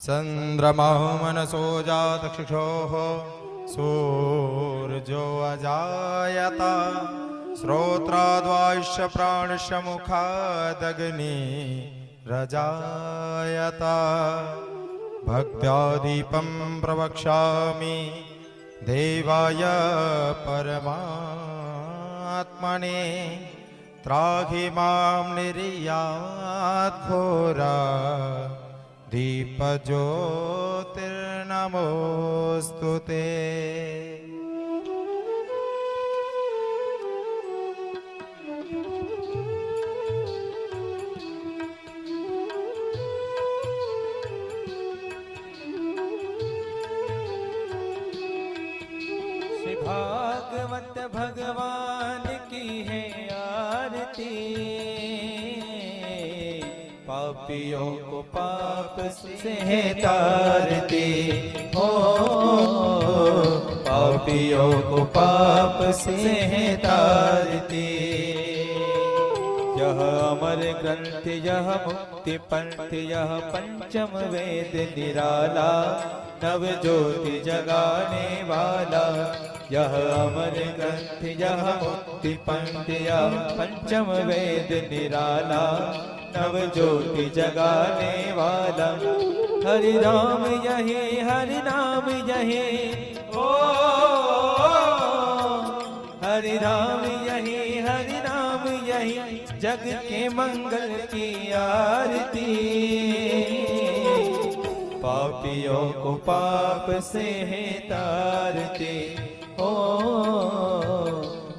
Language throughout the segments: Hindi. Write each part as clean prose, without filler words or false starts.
चंद्रमा मनसो जातचक्षुः सूर्यो अजायत श्रोत्राद्वायुष्य प्राणस्य मुखादग्नि रजायत भक्त्या दीपं प्रवक्ष्यामि देवाय परमात्मने त्राहि मां निर्याद्घोरा दीपज्योतिर्नमोऽस्तुते। श्री भागवत भगवान की है आरती, पापियों को पाप से है तारती हो, पापियों को पाप से है तारती। यह अमर ग्रंथ यह मुक्ति पंथ यह पंचम वेद निराला, नव ज्योति जगाने वाला। यह अमर ग्रंथ यह मुक्ति पंथ यह पंचम वेद निराला, नव ज्योति जगाने वाला। हरि राम यही हरि नाम यही ओ, हरि राम यही हरि नाम यही जग के मंगल की आरती। पापियों को पाप से है तारते हो,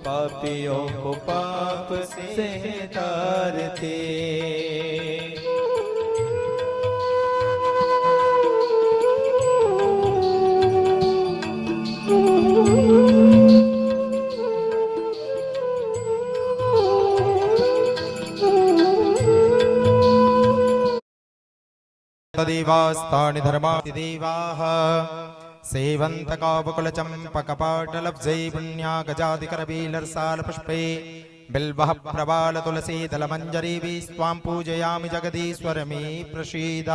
पापियों को पाप से है तारते। तदेवास्तानि धर्माणि देवाः सेवन्तकावकुलचम्पकपाटलब्जै पुण्यागजादिकरवीलरसालपुष्पे बिल्वः प्रबालतुलसीदलमञ्जरीभिः स्वां पूजयामि जगदीश्वर मे प्रसीद।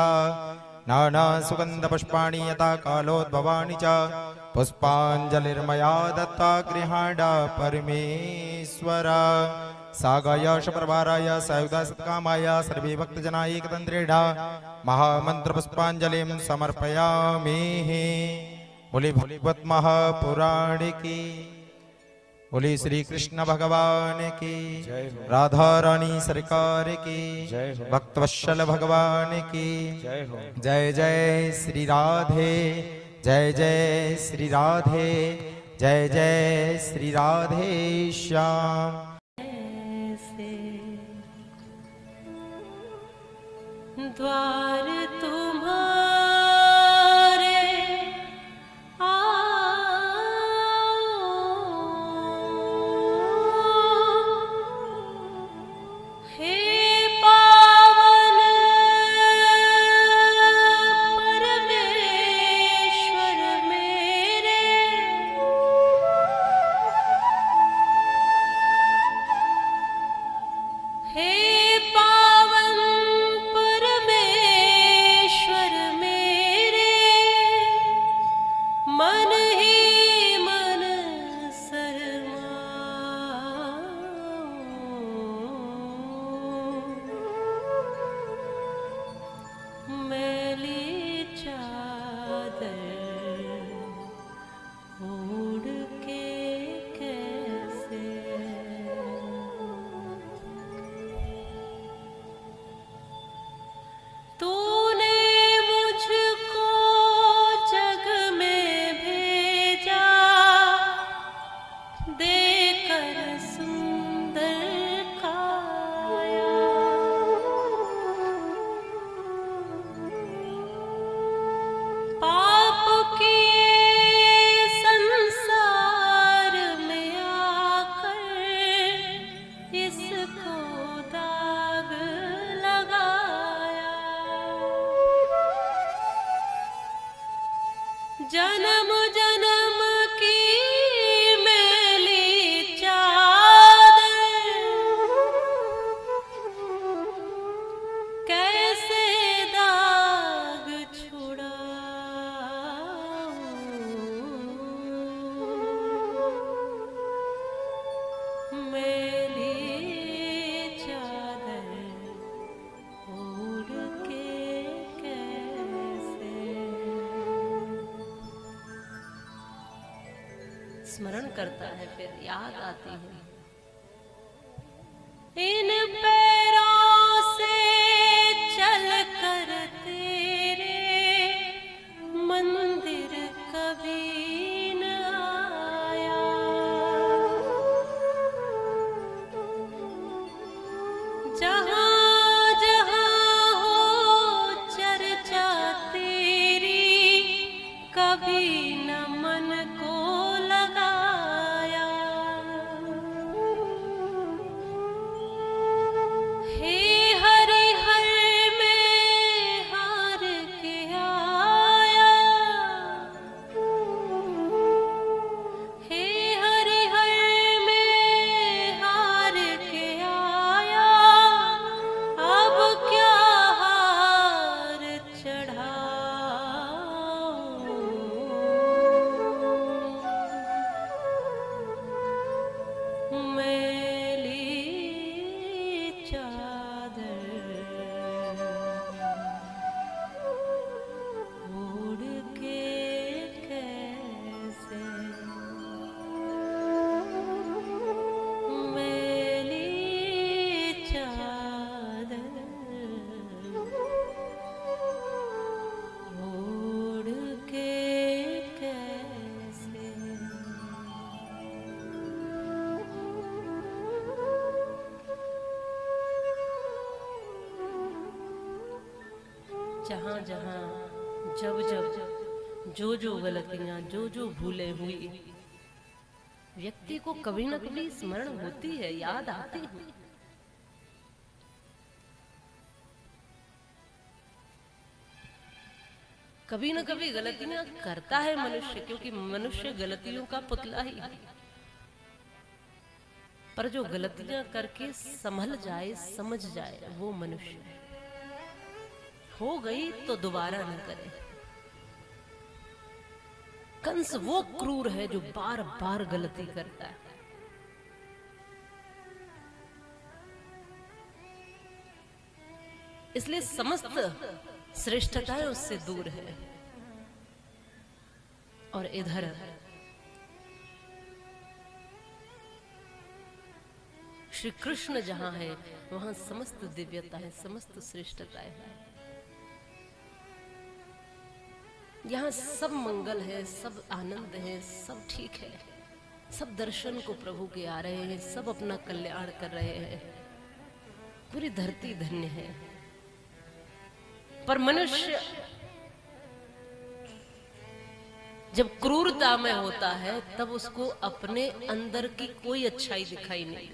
नानासुगन्धपुष्पाणि यथा कालोद्भवानि च पुष्पाञ्जलिर्मया दत्ता गृहाण परमेश्वर। सागाय शप्रभाराय सायुधासत्कामाय सर्वे भक्तजनाय एकदन्त्रेण महामन्त्र पुष्पाञ्जलिं समर्पयामि। बोले भगवत महापुराण की, बोले श्री कृष्ण भगवान की, राधा रानी सरकार की, भक्तवत्सल भगवान की जय। जय श्री राधे, जय जय श्री राधे, जय जय श्री राधे श्याम। द्वार तुम्हारे हे पावन परमेश्वर मेरे, हे पावन परमेश्वर स्मरण करता है फिर याद आती है। इन पैरों से चल कर तेरे मंदिर कभी न आया, जहां जहां हो चर्चा तेरी कभी न मन को लगाया। हे हरिहर में हार के आया, हे हरिहर में हार के आया, अब क्या हार चढ़ाऊं। मैली चादर ओढ़ के कैसे, मैली चादर ओढ़ के कैसे। जहां जहां जब जब जो जो गलतियां जो जो भूलें हुई, व्यक्ति को कभी न कभी स्मरण होती है, याद आती है। कभी न कभी गलतियां करता है मनुष्य, क्योंकि मनुष्य गलतियों का पुतला ही है। पर जो गलतियां करके संभल जाए, समझ जाए, वो मनुष्य है। हो गई तो दोबारा न करे। कंस वो क्रूर है जो बार बार गलती करता है। इसलिए समस्त श्रेष्ठताएं उससे दूर है। और इधर श्री कृष्ण जहां है वहां समस्त दिव्यता है, समस्त श्रेष्ठताएं है। यहाँ सब मंगल है, सब आनंद है, सब ठीक है। सब दर्शन को प्रभु के आ रहे हैं, सब अपना कल्याण कर रहे हैं। पूरी धरती धन्य है। पर मनुष्य जब क्रूरता में होता है तब उसको अपने अंदर की कोई अच्छाई दिखाई नहीं।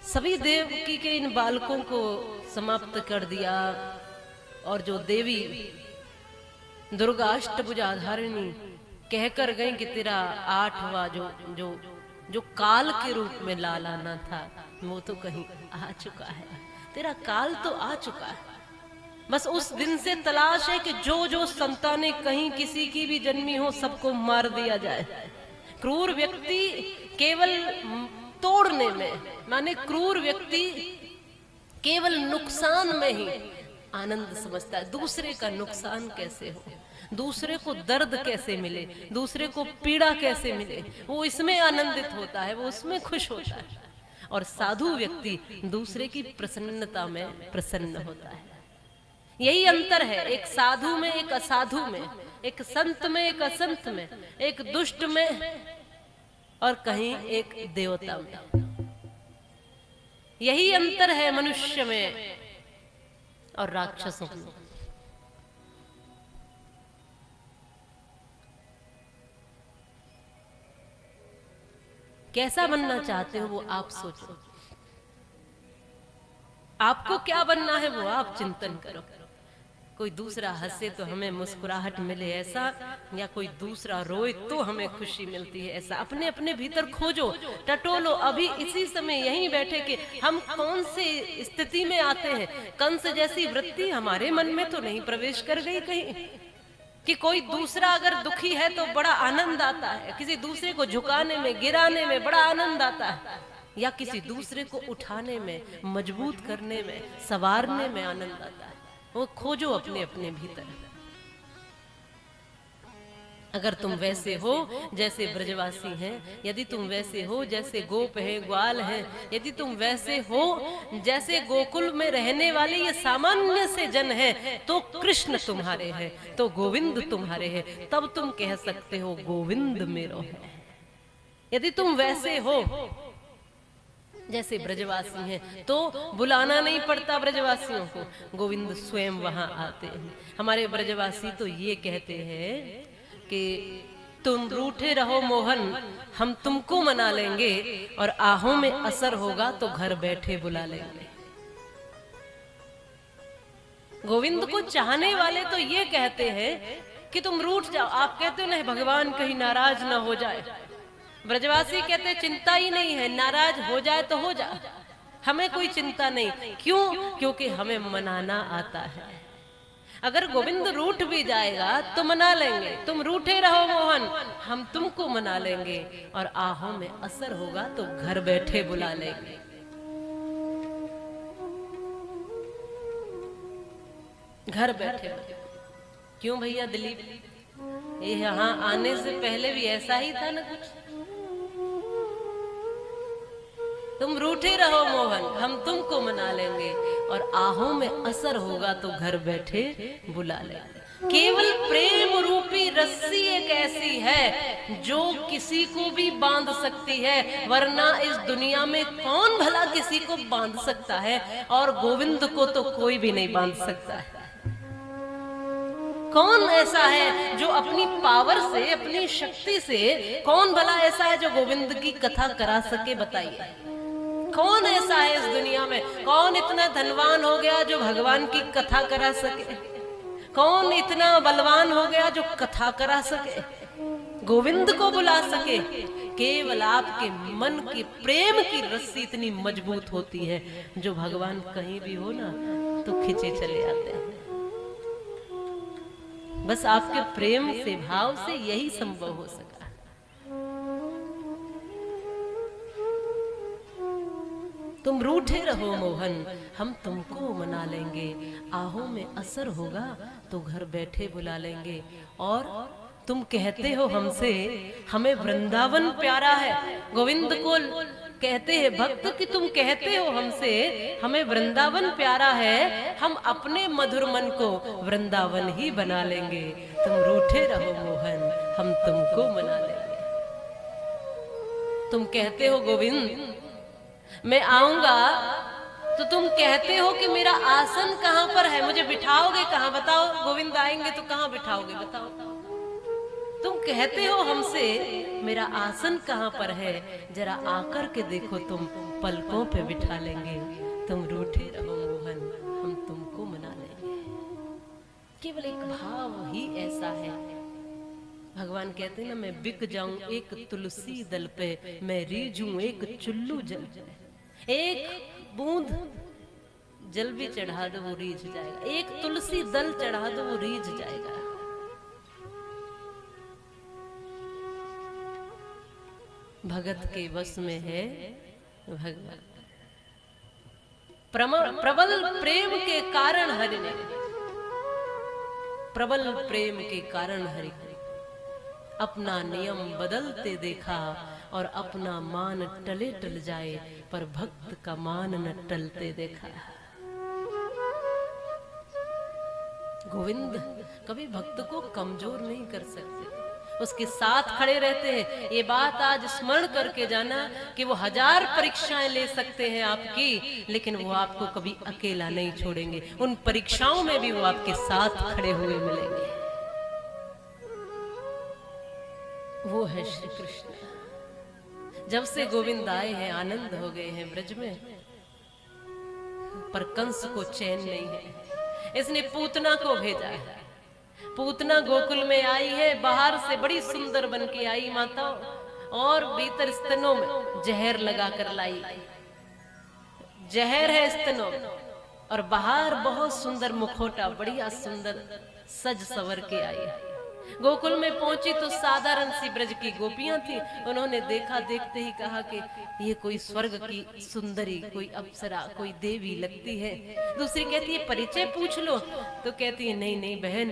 सभी देवकी के इन बालकों को समाप्त कर दिया, और जो देवी दुर्गा अष्टभुजाधारिणी कहकर गई कि तेरा 8वां जो जो जो काल के रूप में लाल आना था वो तो कहीं आ चुका है। तेरा काल तो आ चुका है। बस उस दिन से तलाश है कि जो जो संतानें कहीं किसी की भी जन्मी हो सबको मार दिया जाए। क्रूर व्यक्ति केवल तोड़ने में, माने क्रूर व्यक्ति केवल नुकसान में ही आनंद समझता है। दूसरे का नुकसान कैसे हो, दूसरे को दर्द कैसे मिले, दूसरे को पीड़ा कैसे मिले, वो इसमें आनंदित होता है, वो उसमें खुश होता है। और साधु व्यक्ति दूसरे की प्रसन्नता में प्रसन्न होता है। यही अंतर है एक साधु में, एक असाधु में, एक संत में, एक असंत में, एक दुष्ट में और कहीं एक देवता में। यही अंतर है मनुष्य में और राक्षसों में। कैसा बनना चाहते हो वो आप सोचो। आपको क्या बनना है वो आप चिंतन करो। कोई दूसरा हंसे तो हमें मुस्कुराहट मिले ऐसा, या कोई दूसरा रोए तो हमें खुशी मिलती है ऐसा। अपने अपने भीतर खोजो, टटोलो। अभी इसी समय यहीं बैठे कि हम कौन से स्थिति में आते हैं। कंस जैसी वृत्ति हमारे मन में तो नहीं प्रवेश कर गई कहीं कि कोई दूसरा अगर दुखी है तो बड़ा आनंद आता है, किसी दूसरे को झुकाने में, गिराने में बड़ा आनंद आता है, या किसी दूसरे को उठाने में, मजबूत करने में, संवारने में आनंद आता है। वो खोजो अपने अपने भीतर। अगर तुम वैसे हो जैसे ब्रजवासी हैं, यदि तुम वैसे हो जैसे गोप हैं, ग्वाल हैं, यदि तुम वैसे हो जैसे गोकुल में रहने वाले ये सामान्य से जन हैं, तो कृष्ण तुम्हारे हैं, तो गोविंद तुम्हारे हैं, तब तुम कह सकते हो गोविंद मेरो है। यदि तुम वैसे हो जैसे ब्रजवासी हैं, तो बुलाना नहीं पड़ता ब्रजवासियों को, गोविंद स्वयं वहां आते हैं। हमारे ब्रजवासी तो ये कहते हैं कि तुम रूठे रहो मोहन, हम तुमको मना लेंगे, और आहों में असर होगा तो घर बैठे बुला लेंगे। गोविंद को चाहने वाले तो ये कहते हैं कि तुम रूठ जाओ। आप कहते हो नहीं भगवान कहीं नाराज ना हो जाए, ब्रजवासी कहते चिंता ही नहीं है, नाराज हो जाए तो हो जाए, हमें कोई चिंता नहीं। क्यों? क्योंकि हमें मनाना आता है। अगर गोविंद रूठ भी जाएगा तो मना लेंगे, तुम रूठे रहो मोहन, हम तुमको मना लेंगे, और आहों में असर होगा तो घर बैठे बुला लेंगे। घर बैठे। क्यों भैया दिलीप, ये यहाँ आने से पहले भी ऐसा ही था ना कुछ? तुम रूठे रहो मोहन, हम तुमको मना लेंगे, और आहों में असर होगा तो घर बैठे बुला लेंगे। केवल प्रेम रूपी रस्सी एक ऐसी है जो किसी को भी बांध सकती है, वरना इस दुनिया में कौन भला किसी को बांध सकता है, और गोविंद को तो कोई भी नहीं बांध सकता है। कौन ऐसा है जो अपनी पावर से, अपनी शक्ति से, कौन भला ऐसा है जो गोविंद की कथा करा सके? बताइए, कौन ऐसा है इस दुनिया में? कौन इतना धनवान हो गया जो भगवान की कथा करा सके? कौन इतना बलवान हो गया जो कथा करा सके, गोविंद को बुला सके? केवल आपके मन की प्रेम की रस्सी इतनी मजबूत होती है, जो भगवान कहीं भी हो ना तो खिंचे चले आते हैं। बस आपके प्रेम से, भाव से यही संभव हो सका। तुम रूठे रहो मोहन, हम तुमको मना लेंगे, आहों में असर होगा तो घर बैठे बुला लेंगे। और तुम कहते हो हमसे, हमें वृंदावन प्यारा है। गोविंद को कहते हैं भक्त कि तुम कहते हो हमसे हमें वृंदावन प्यारा है, हम अपने मधुर मन को वृंदावन ही बना लेंगे। तुम रूठे रहो मोहन, हम तुमको मना लेंगे। तुम कहते हो गोविंद मैं आऊंगा, तो तुम कहते हो कि मेरा आसन कहां पर है, मुझे बिठाओगे कहां? बताओ, गोविंद आएंगे तो कहां बिठाओगे? बताओ। तुम कहते हो हमसे मेरा आसन कहां पर है, जरा आकर के देखो, तुम पलकों पे बिठा लेंगे। तुम रूठे रहो मोहन, हम तुमको मना लेंगे। केवल एक भाव ही ऐसा है। भगवान कहते हैं ना, मैं बिक जाऊं एक तुलसी दल पे, मैं रीझूं एक चुल्लू जल पे। एक बूंद जल भी चढ़ा दो वो रीझ जाएगा, एक तुलसी दल चढ़ा दो वो रीझ जाएगा। भगत के वश में है भगवान। प्रबल प्रेम के कारण हरि ने, प्रबल प्रेम के कारण हरि अपना नियम बदलते देखा, और अपना मान टले टल जाए पर भक्त का मान न टलते देखा। गोविंद कभी भक्त को कमजोर नहीं कर सकते, उसके साथ खड़े रहते हैं। ये बात आज स्मरण करके जाना कि वो 1000 परीक्षाएं ले सकते हैं आपकी, लेकिन वो आपको कभी अकेला नहीं छोड़ेंगे। उन परीक्षाओं में भी वो आपके साथ खड़े हुए मिलेंगे। वो है श्री कृष्ण। जब से गोविंद आए हैं आनंद हो गए हैं ब्रज में, पर कंस को चैन नहीं है। इसने पूतना को भेजा है। पूतना गोकुल में आई है, बाहर से बड़ी सुंदर बन के आई माता, और भीतर स्तनों में जहर लगा कर लाई। जहर है स्तनों में, और बाहर बहुत सुंदर मुखोटा, बढ़िया सुंदर सज सवर के आई है। गोकुल में पहुंची तो साधारण सी ब्रज की गोपियां थी। उन्होंने देखा, देखते ही कहा कि ये कोई स्वर्ग की सुंदरी, कोई अप्सरा, कोई देवी लगती है। दूसरी कहती है परिचय पूछ लो, तो कहती है नहीं नहीं बहन,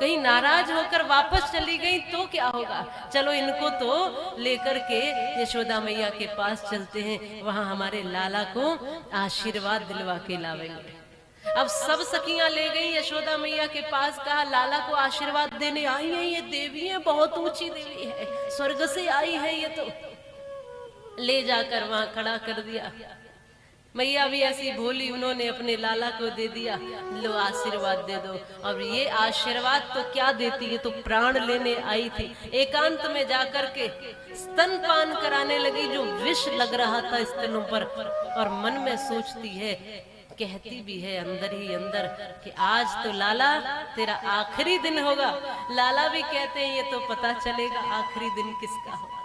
कहीं नाराज होकर वापस चली गई तो क्या होगा। चलो इनको तो लेकर के यशोदा मैया के पास चलते हैं, वहां हमारे लाला को आशीर्वाद दिलवा के लावेंगे। अब सब सखियां ले गई यशोदा मैया के पास, कहा लाला को आशीर्वाद देने आई है, ये देवी है, बहुत ऊंची देवी है, स्वर्ग से आई है ये तो। ले जाकर वहां खड़ा कर दिया। मैया भी ऐसी भोली, उन्होंने अपने लाला को दे दिया, लो आशीर्वाद दे दो। अब ये आशीर्वाद तो क्या देती है, तो प्राण लेने आई थी। एकांत में जाकर के स्तनपान कराने लगी, जो विष लग रहा था स्तनों पर, और मन में सोचती है, कहती भी है अंदर ही अंदर कि आज तो लाला तेरा आखिरी दिन होगा। लाला भी कहते हैं ये तो पता चलेगा आखिरी दिन किसका होगा।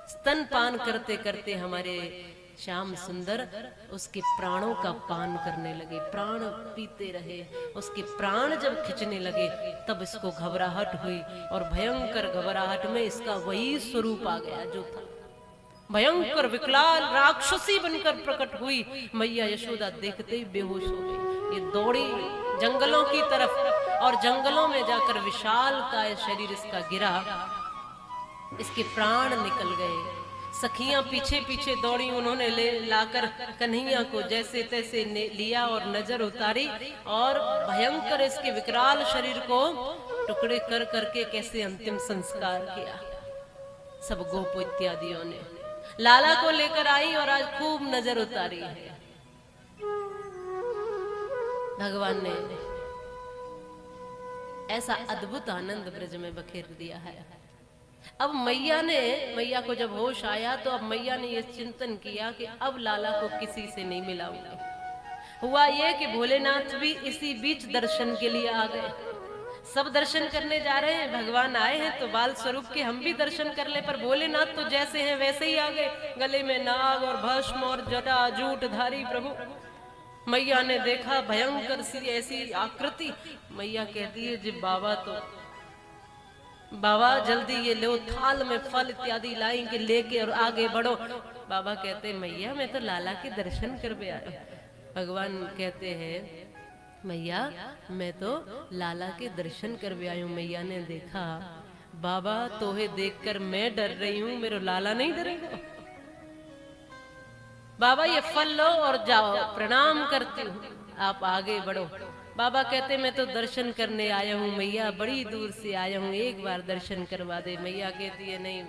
स्तनपान करते करते हमारे श्याम सुंदर उसके प्राणों का पान करने लगे, प्राण पीते रहे। उसके प्राण जब खिंचने लगे तब इसको घबराहट हुई, और भयंकर घबराहट में इसका वही स्वरूप आ गया जो था। भयंकर विकराल राक्षसी बनकर प्रकट हुई। मैया यशोदा देखते ही बेहोश हो गई। ये दौड़ी जंगलों की तरफ, और जंगलों में जाकर विशाल काय शरीर इसका गिरा, इसके प्राण निकल गए। सखियां पीछे पीछे दौड़ी, उन्होंने ले लाकर कन्हैया को जैसे तैसे लिया और नजर उतारी, और भयंकर इसके विकराल शरीर को टुकड़े कर करके कैसे अंतिम संस्कार किया। सब गोप इत्यादियों ने लाला को लेकर आई और आज खूब नजर उतारी है। भगवान ने ऐसा अद्भुत आनंद ब्रज में बखेर दिया है। अब मैया को जब होश आया तो अब मैया ने ये चिंतन किया कि अब लाला को किसी से नहीं मिलाऊंगी। हुआ ये कि भोलेनाथ भी इसी बीच दर्शन के लिए आ गए। सब दर्शन करने जा रहे हैं, भगवान आए हैं तो बाल स्वरूप के हम भी दर्शन कर ले, पर भोलेनाथ तो जैसे हैं वैसे ही आ गए, गले में नाग और भस्म और जटा जूट धारी प्रभु। मैया ने देखा भयंकर सी ऐसी आकृति। मैया कहती है जी बाबा जल्दी ये लो, थाल में फल इत्यादि लाएंगे लेके और आगे बढ़ो। बाबा कहते मैया मैं तो लाला के दर्शन कर आया। भगवान कहते हैं मैया मैं तो लाला के दर्शन कर आया हूं। मैया ने देखा बाबा तोहे देखकर मैं डर रही हूं, मेरा लाला नहीं डरेगा। बाबा ये फल लो और जाओ, प्रणाम करती हूँ, आप आगे बढ़ो। बाबा कहते मैं तो दर्शन करने आया हूँ मैया, बड़ी दूर से आया हूँ, एक बार दर्शन करवा दे। मैया कहती है नहीं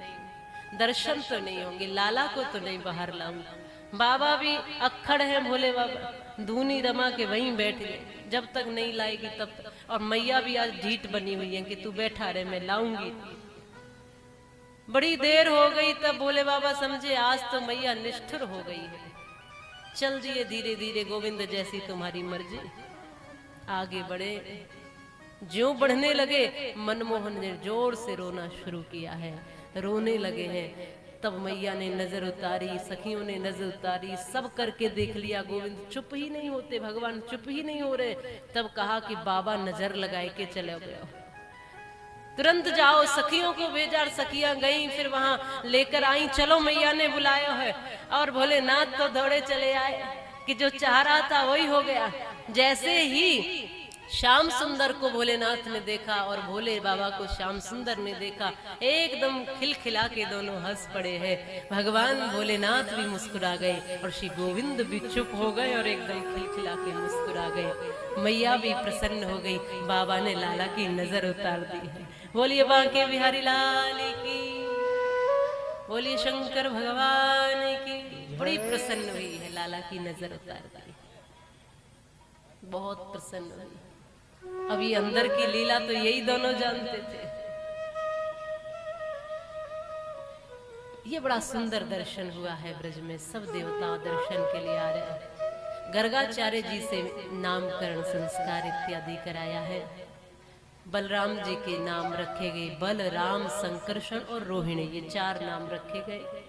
दर्शन तो नहीं होंगे, लाला को तो नहीं बाहर लाऊंगा। बाबा भी अक्खड़ है भोले बाबा, धूनी रमा के वहीं बैठ गए, जब तक नहीं लाएगी तब तक। और मैया भी आज ढीठ बनी हुई है कि तू बैठा रहे मैं लाऊंगी। बड़ी देर हो गई तब भोले बाबा समझे आज तो मैया निष्ठुर हो गई है, चल दिए धीरे धीरे गोविंद जैसी तुम्हारी मर्जी। आगे बढ़े, ज्यों बढ़ने लगे मनमोहन ने जोर से रोना शुरू किया है, रोने लगे हैं। तब मैया ने नजर उतारी, सखियों ने नजर उतारी, सब करके देख लिया, गोविंद चुप ही नहीं होते, भगवान चुप ही नहीं हो रहे। तब कहा कि बाबा नजर लगाए के चले गए, तुरंत जाओ। सखियों को भेजा, सखियां गई, फिर वहां लेकर आई, चलो मैया ने बुलाया है। और भोलेनाथ तो दौड़े चले आए कि जो चाह रहा था वही हो गया। जैसे ही श्याम सुंदर को भोलेनाथ ने देखा और भोले बाबा को श्याम सुंदर ने देखा, एकदम खिलखिला के दोनों हंस पड़े हैं। भगवान भोलेनाथ भी मुस्कुरा गए और श्री गोविंद भी चुप हो गए और एकदम खिलखिला के मुस्कुरा गए। मैया भी प्रसन्न हो गई, बाबा ने लाला की नजर उतार दी है। बोलिए बांके बिहारी लाल की, बोलिए शंकर भगवान की। बड़ी प्रसन्न हुई है, लाला की नजर उतार दी, बहुत प्रसन्न हुई। अभी अंदर की लीला तो यही दोनों जानते थे। ये बड़ा सुंदर दर्शन हुआ है ब्रज में, सब देवता दर्शन के लिए आ रहे हैं। गर्गाचार्य जी से नामकरण संस्कार इत्यादि कराया है। बलराम जी के नाम रखे गए, बलराम, संकर्षण और रोहिणी, ये 4 नाम रखे गए।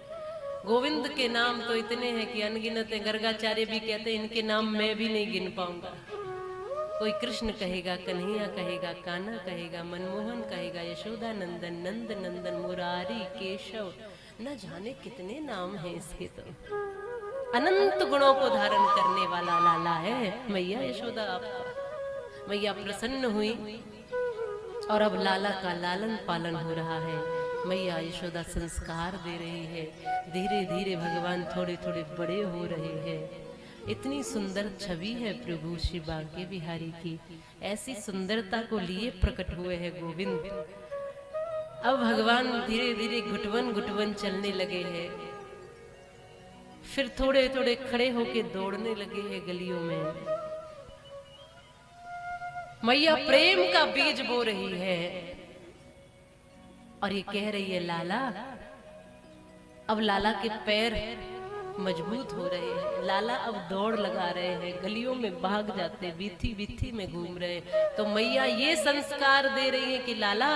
गोविंद के नाम तो इतने हैं कि अनगिनत है। गर्गाचार्य भी कहते हैं इनके नाम मैं भी नहीं गिन पाऊंगा। कोई कृष्ण कहेगा, कन्हैया कहेगा, कान्हा कहेगा, मनमोहन कहेगा, यशोदा नंदन, नंद नंदन, मुरारी, केशव, न जाने कितने नाम हैं इसके। तो अनंत गुणों को धारण करने वाला लाला है मैया यशोदा आपका। मैया प्रसन्न हुई और अब लाला का लालन पालन हो रहा है। मैया यशोदा संस्कार दे रही है। धीरे धीरे भगवान थोड़े थोड़े बड़े हो रहे हैं। इतनी सुंदर छवि है प्रभु श्री बांके बिहारी की। ऐसी सुंदरता को लिए प्रकट हुए हैं गोविंद। अब भगवान धीरे धीरे घुटवन घुटवन चलने लगे हैं। फिर थोड़े थोड़े खड़े होके दौड़ने लगे हैं गलियों में। मैया प्रेम का बीज बो रही है और ये कह रही है लाला। अब लाला के पैर मजबूत हो रहे हैं। लाला अब दौड़ लगा रहे हैं, गलियों में भाग जाते, बीथी बीथी में घूम रहे। तो मैया ये संस्कार दे रही है कि लाला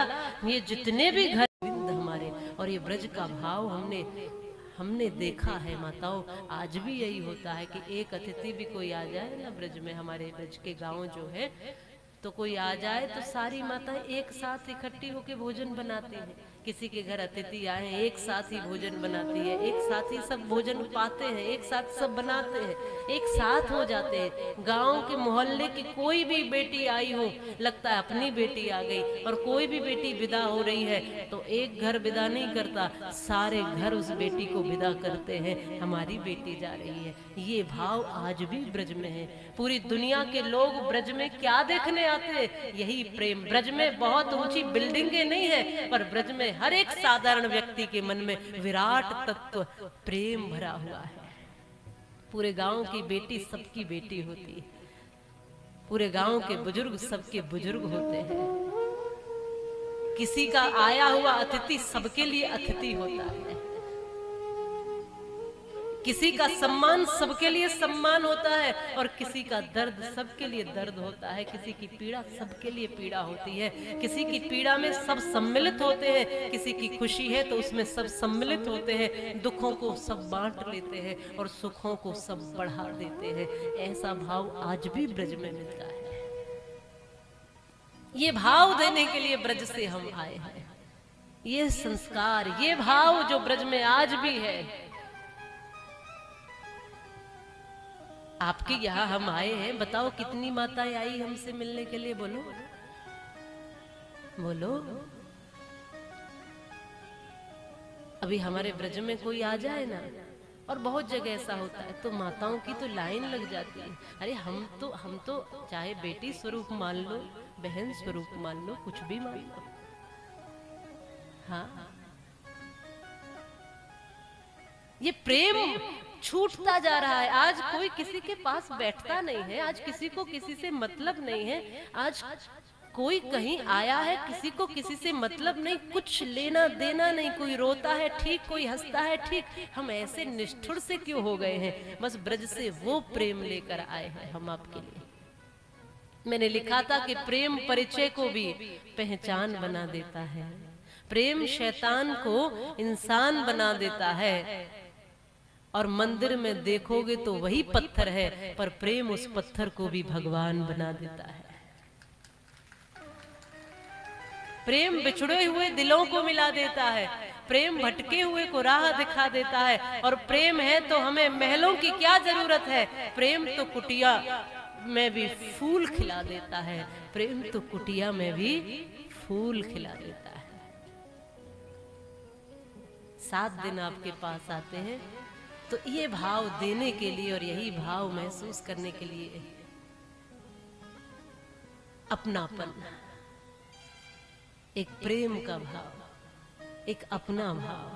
ये जितने भी घर हमारे और ये ब्रज का भाव हमने देखा है माताओं। आज भी यही होता है कि एक अतिथि भी कोई आ जाए ना ब्रज में, हमारे ब्रज के गांव जो है, तो कोई आ जाए तो सारी माताएं एक साथ इकट्ठी होकर भोजन बनाती हैं। किसी के घर अतिथि आए एक साथ ही भोजन बनाती है, एक साथ ही सब भोजन पाते हैं, एक साथ सब बनाते हैं, एक साथ हो जाते हैं। गांव के मोहल्ले की कोई भी बेटी आई हो, लगता है अपनी बेटी आ गई। और कोई भी बेटी विदा हो रही है तो एक घर विदा नहीं करता, सारे घर उस बेटी को विदा करते हैं, हमारी बेटी जा रही है। ये भाव आज भी ब्रज में है। पूरी दुनिया के लोग ब्रज में क्या देखने आते हैं? यही प्रेम। ब्रज में बहुत ऊंची बिल्डिंगें नहीं है, पर ब्रज में हर एक साधारण व्यक्ति के मन में विराट तत्व प्रेम भरा हुआ है। पूरे गांव की बेटी सबकी बेटी होती है, पूरे गांव के बुजुर्ग सबके बुजुर्ग होते हैं। किसी का आया हुआ अतिथि सबके लिए अतिथि होता है। किसी का सम्मान सबके लिए सम्मान होता है और किसी का दर्द सबके लिए दर्द होता है। किसी की पीड़ा सबके लिए पीड़ा होती है। किसी की पीड़ा में सब सम्मिलित होते हैं, किसी की खुशी है तो उसमें सब सम्मिलित होते हैं। दुखों को सब बांट लेते हैं और सुखों को सब बढ़ा देते हैं। ऐसा भाव आज भी ब्रज में मिलता है। ये भाव देने के लिए ब्रज से हम आए हैं। ये संस्कार, ये भाव जो ब्रज में आज भी है। आपके यहाँ हम आए हैं, बताओ कितनी माताएं आई हमसे मिलने के लिए? बोलो बोलो। अभी हमारे ब्रज में कोई आ जाए ना, और बहुत जगह ऐसा होता है, तो माताओं की तो लाइन लग जाती है। अरे हम तो चाहे बेटी स्वरूप मान लो, बहन स्वरूप मान लो, कुछ भी मान लो। हाँ, ये प्रेम छूटता जा रहा है। आज कोई किसी के पास बैठता नहीं है, आज किसी को किसी से मतलब नहीं है। आज कोई कहीं आया है, किसी को किसी से मतलब नहीं, कुछ लेना देना नहीं। कोई रोता है ठीक, कोई हंसता है ठीक। हम ऐसे निष्ठुर से क्यों हो गए हैं? बस ब्रज से वो प्रेम लेकर आए हैं हम आपके लिए। मैंने लिखा था कि प्रेम परिचय को भी पहचान बना देता है। प्रेम शैतान को इंसान बना देता है। और मंदिर में देखोगे तो वही पत्थर है, पर प्रेम उस पत्थर को भी भगवान बना देता है। प्रेम बिछड़े हुए दिलों को मिला देता है। प्रेम भटके हुए को राह दिखा देता है। और प्रेम है तो हमें महलों की क्या जरूरत है? प्रेम तो कुटिया में भी फूल खिला देता है। प्रेम तो कुटिया में भी फूल खिला देता है। 7 दिन आपके पास आते हैं तो ये भाव देने के लिए और यही भाव महसूस करने के लिए, अपनापन, एक प्रेम का भाव, एक अपना भाव।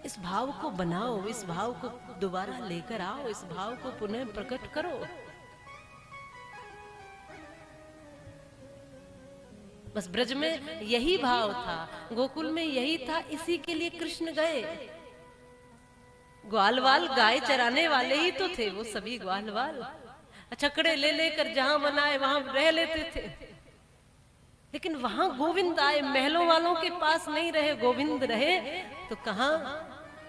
इस भाव को बनाओ, इस भाव को दोबारा लेकर आओ, इस भाव को पुनः प्रकट करो। बस ब्रज में यही भाव था, गोकुल में यही था, इसी के लिए कृष्ण गए। ग्वालवाल गाय चराने वाले ही तो थे वो सभी ग्वालवाल। छकड़े ले लेकर जहां मन आए वहां रह लेते थे। लेकिन वहां गोविंद आए, महलों वालों के पास नहीं रहे। गोविंद रहे तो कहां?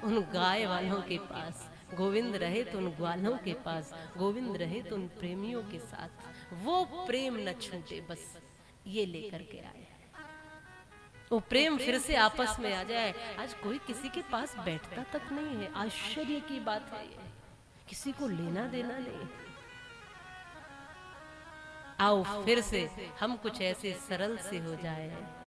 उन गाय वालों के पास। गोविंद रहे तो उन ग्वालों के पास। गोविंद रहे तो उन प्रेमियों के साथ। वो प्रेम न छूटे, बस ये लेकर के आए। वो प्रेम फिर से आपस में आ जाए। आज कोई किसी के पास बैठता तक नहीं है। आश्चर्य की बात है ये। किसी को लेना देना नहीं। आओ फिर से हम कुछ ऐसे सरल से हो जाए